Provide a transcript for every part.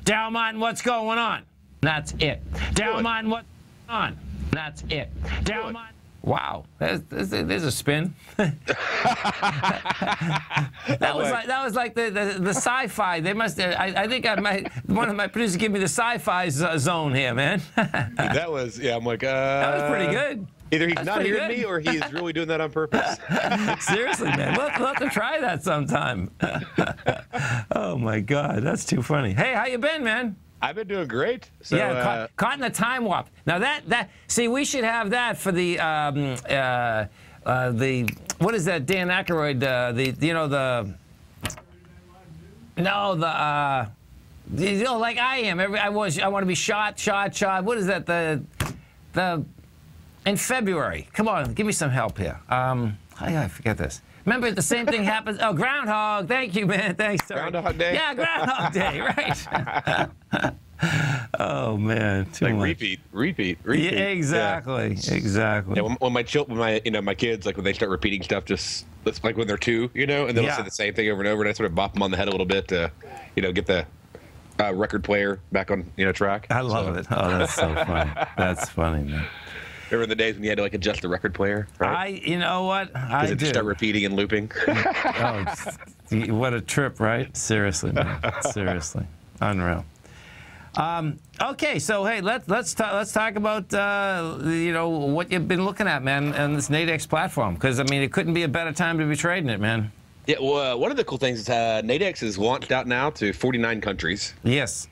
Darrell Martin, what's going on? That's it. Darrell Martin, what's going on? That's it. Darrell Martin. Wow, there's a spin. that was like the sci-fi. They must. I think one of my producers gave me the sci-fi zone here, man. That was, yeah. I'm like, that was pretty good. Either he's not hearing me or he's really doing that on purpose. Seriously, man. We'll have to try that sometime. Oh my God, that's too funny. Hey, how you been, man? I've been doing great. So, yeah, caught in the time warp. Now see, we should have that for the what is that Dan Aykroyd, like I am. I want to be shot. What is that? In February. Come on, give me some help here. I forget this. Remember, the same thing happens. Oh, Groundhog. Thank you, man. Thanks. Sorry. Groundhog Day? Yeah, Groundhog Day, right. Oh, man. Too like much. Repeat. Yeah, exactly. Yeah. Exactly. Yeah, when my kids, like when they start repeating stuff, just like when they're 2, and they'll say the same thing over and over, and I sort of bop them on the head a little bit to, get the record player back on, track. I love it. Oh, that's so funny. That's funny, man. Remember the days when you had to adjust the record player, right? You know what? Because it start repeating and looping. Oh, what a trip, right? Seriously, man. Seriously, unreal. Okay, so hey, let's talk about what you've been looking at, man, on this Nadex platform. Because I mean, it couldn't be a better time to be trading it, man. Yeah. Well, one of the cool things is Nadex is launched out now to 49 countries. Yes.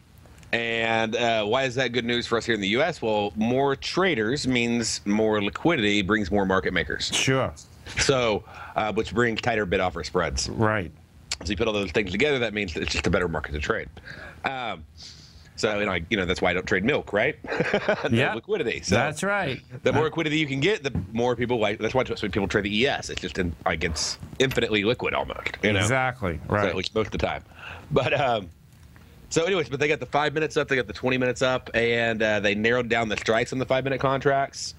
And why is that good news for us here in the U.S.? Well, more traders means more liquidity, brings more market makers. Sure. So, which brings tighter bid-offer spreads. Right. So you put all those things together, that means it's just a better market to trade. So, that's why I don't trade milk, right? Yeah. Liquidity. So that's right. The more liquidity you can get, the more people like. That's why people trade the ES. It's just it's infinitely liquid almost. Exactly. Right. So at least most of the time. But so anyways, but they got the 5 minutes up, they got the 20 minutes up, and they narrowed down the strikes on the 5-minute contracts.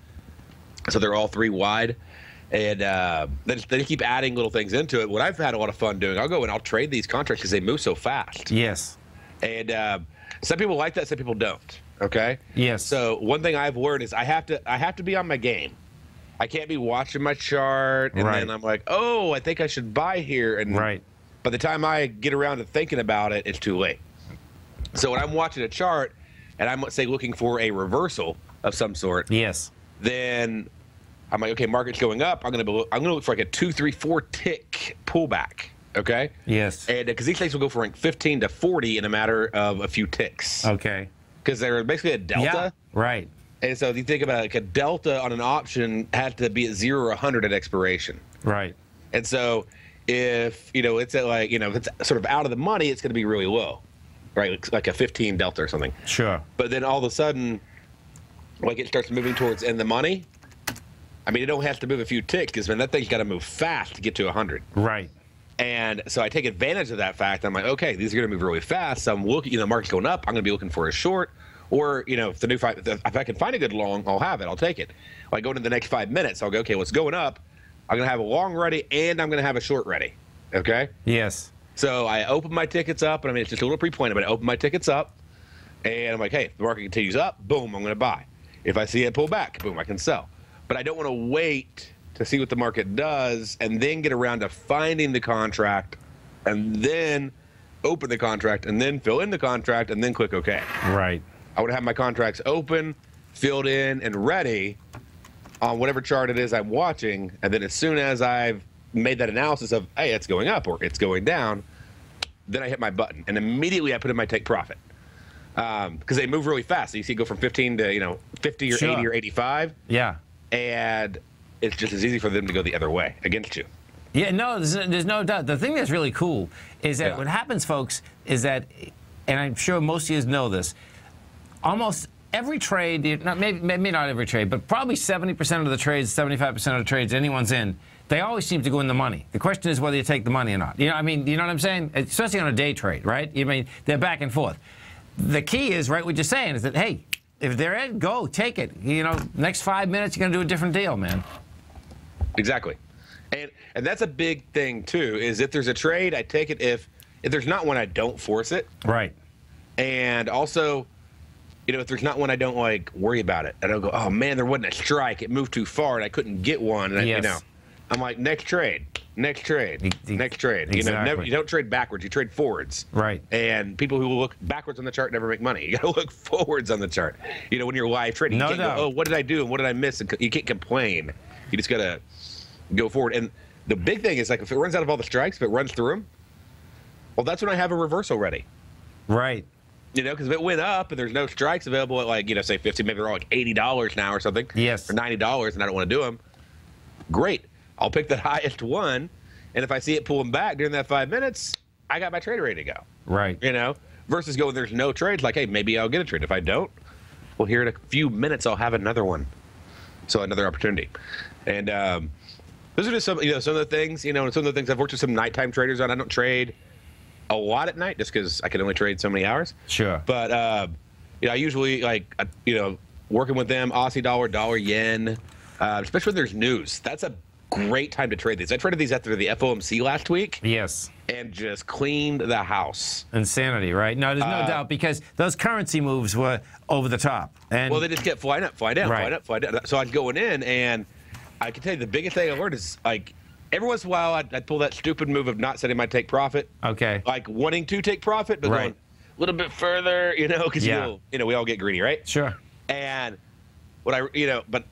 So they're all 3 wide. And they keep adding little things into it. What I've had a lot of fun doing, I'll go and I'll trade these contracts because they move so fast. Yes. And some people like that, some people don't. Okay? Yes. So one thing I've learned is I have to be on my game. I can't be watching my chart and then I'm like, oh, I think I should buy here. And by the time I get around to thinking about it, it's too late. So when I'm watching a chart and I'm, let's say, looking for a reversal of some sort, yes, then I'm like, okay, market's going up. I'm gonna look for like a 2, 3, 4 tick pullback. Okay. Yes. And because these things will go from like 15 to 40 in a matter of a few ticks. Okay. Because they're basically a delta. Yeah. Right. And so if you think about it, like a delta on an option had to be at 0 or 100 at expiration. Right. And so if it's at like if it's sort of out of the money, it's going to be really low. Right, like a 15 delta or something. Sure. But then all of a sudden, like it starts moving towards in the money. I mean, it don't have to move a few ticks because that thing's got to move fast to get to 100. Right. And so I take advantage of that fact. I'm like, okay, these are going to move really fast. So I'm looking, the market's going up. I'm going to be looking for a short, or if if I can find a good long, I'll have it. I'll take it. Like going to the next 5 minutes, I'll go, okay, what's going up? I'm going to have a long ready, and I'm going to have a short ready. Okay. Yes. So I open my tickets up, and I mean, it's just a little pre-pointed, but I open my tickets up, and I'm like, hey, if the market continues up, boom, I'm going to buy. If I see it pull back, boom, I can sell. But I don't want to wait to see what the market does and then get around to finding the contract and then open the contract and then fill in the contract and then click OK. Right. I want to have my contracts open, filled in, and ready on whatever chart it is I'm watching, and then as soon as I've made that analysis of, hey, it's going up or it's going down, then I hit my button and immediately I put in my take profit because they move really fast. So you see it go from 15 to 50 or 80 or 85. Yeah, and it's just as easy for them to go the other way against you. Yeah, no, there's no doubt. The thing that's really cool is that what happens, folks, is that, and I'm sure most of you know this, almost every trade, maybe not every trade, but probably 70% of the trades, 75% of the trades anyone's in, they always seem to go in the money. The question is whether you take the money or not. You know what I'm saying? Especially on a day trade, right? I mean, they're back and forth. The key is, right, what you're saying is that, hey, if they're in, go, take it. Next 5 minutes, you're going to do a different deal, man. Exactly. And that's a big thing, too, is if there's a trade, I take it. If there's not one, I don't force it. Right. And also, if there's not one, I don't like worry about it. I don't go, oh man, there wasn't a strike. It moved too far and I couldn't get one. And Yes. I'm like, next trade, next trade, next trade. Exactly. You don't trade backwards. You trade forwards. Right. And people who look backwards on the chart never make money. You got to look forwards on the chart. When you're live trading, you can't go, oh, what did I do and what did I miss? And you can't complain. You just got to go forward. And the big thing is, like, if it runs out of all the strikes, if it runs through them, well, that's when I have a reversal ready. Right. Because if it went up and there's no strikes available at, like, say 50, maybe they're all like $80 now or something. Yes. Or $90 and I don't want to do them. Great. I'll pick the highest one. And if I see it pulling back during that 5 minutes, I got my trade ready to go. Right. Versus going, there's no trades. Like, hey, maybe I'll get a trade. If I don't, well, here in a few minutes, I'll have another one. So another opportunity. And those are just some, some of the things, some of the things I've worked with some nighttime traders on. I don't trade a lot at night just because I can only trade so many hours. Sure. But, I usually, like, working with them, Aussie dollar, dollar yen, especially when there's news. That's a great time to trade these. I traded these after the FOMC last week. Yes. And just cleaned the house. Insanity, right? No, there's no doubt, because those currency moves were over the top. And well, they just kept flying up, flying down, right. flying up, flying down. So I was going in, and I can tell you the biggest thing I learned is, like, every once in a while I'd pull that stupid move of not setting my take profit. Okay. Like wanting to take profit, but going a little bit further, because we all get greedy, right? Sure. And what but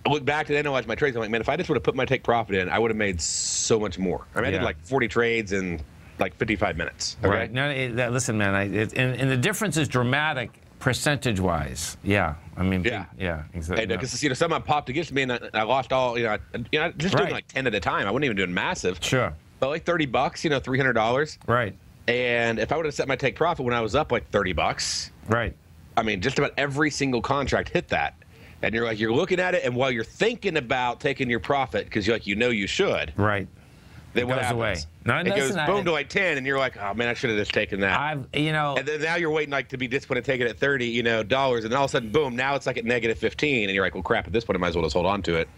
I look back and analyze my trades. I'm like, man, if I just would have put my take profit in, I would have made so much more. I did like 40 trades in like 55 minutes. Okay? Right. No, listen, man, and the difference is dramatic percentage-wise. Yeah. I mean, exactly. Because some popped against me, and I lost all. Just doing like 10 at a time. I wasn't even doing massive. Sure. But like $30, $300. Right. And if I would have set my take profit when I was up like $30, right. I mean, just about every single contract hit that. And you're looking at it, and while you're thinking about taking your profit, because you should. Right. Then what happens? Away. No, it goes boom to like 10, and you're like, oh man, I should have just taken that. And then now you're waiting like to be disciplined and take it at $30, dollars, and all of a sudden, boom, now it's like at negative 15, and you're like, well, crap, at this point, I might as well just hold on to it.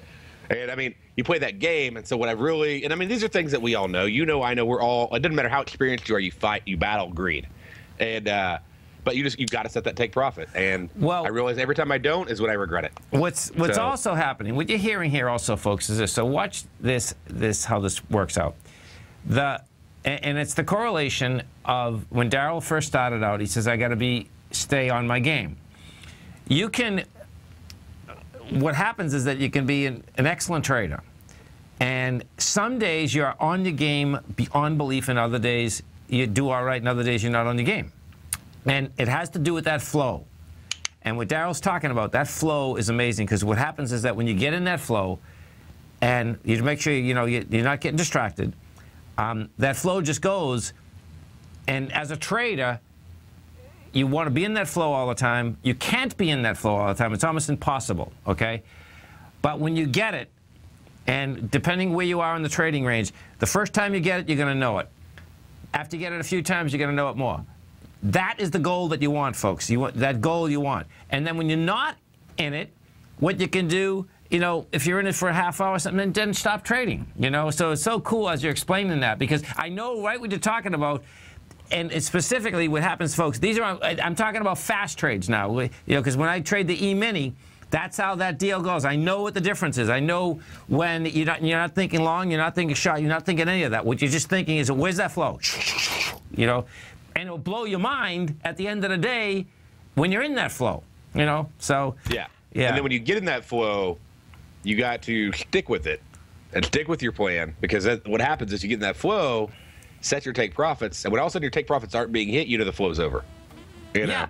And I mean, you play that game, and so what I really, and I mean, these are things that we all know. I know, we're all. It doesn't matter how experienced you are, you battle greed, and but you've got to set that take profit. And I realize every time I don't is when I regret it. What's also happening, what you're hearing here also, folks, is this. So watch this how this works out. And it's the correlation of when Darrell first started out, he says, I got to stay on my game. What happens is that you can be an excellent trader. And some days you're on your game beyond belief, and other days you do all right, and other days you're not on your game. And it has to do with that flow. And what Darrell's talking about, that flow is amazing, because what happens is that when you get in that flow, and you make sure you're not getting distracted, that flow just goes. And as a trader, you want to be in that flow all the time. You can't be in that flow all the time. It's almost impossible, okay? But when you get it, and depending where you are in the trading range, the first time you get it, you're going to know it. After you get it a few times, you're going to know it more. That is the goal that you want, folks. You want that goal you want. And then when you're not in it, what you can do, if you're in it for a half hour or something, then stop trading. So it's so cool as you're explaining that, because I know right what you're talking about. And it's specifically what happens, folks. I'm talking about fast trades now, because when I trade the E-mini, that's how that deal goes. I know what the difference is. I know when you're not thinking long, you're not thinking short, you're not thinking any of that. What you're just thinking is, where's that flow? And it'll blow your mind at the end of the day when you're in that flow. So yeah. And then when you get in that flow, you got to stick with it and stick with your plan, because what happens is you get in that flow, set your take profits, and when all of a sudden your take profits aren't being hit, the flow's over. Yeah.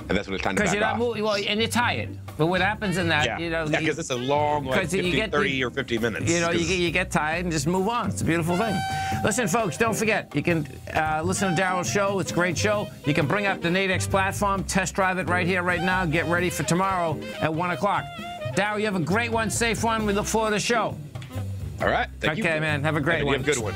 And that's when it's time to back off. Because you're not moving, and you're tired. But what happens in that, because it's a long, like 30 or 50 minutes. You get tired and just move on. It's a beautiful thing. Listen, folks, don't forget, you can listen to Darrell's show. It's a great show. You can bring up the Nadex platform, test drive it right here, right now. Get ready for tomorrow at 1 o'clock. Darrell, you have a great one, safe one. We look forward to the show. All right. Thank you. Okay, man. Have a great one. Have a good one.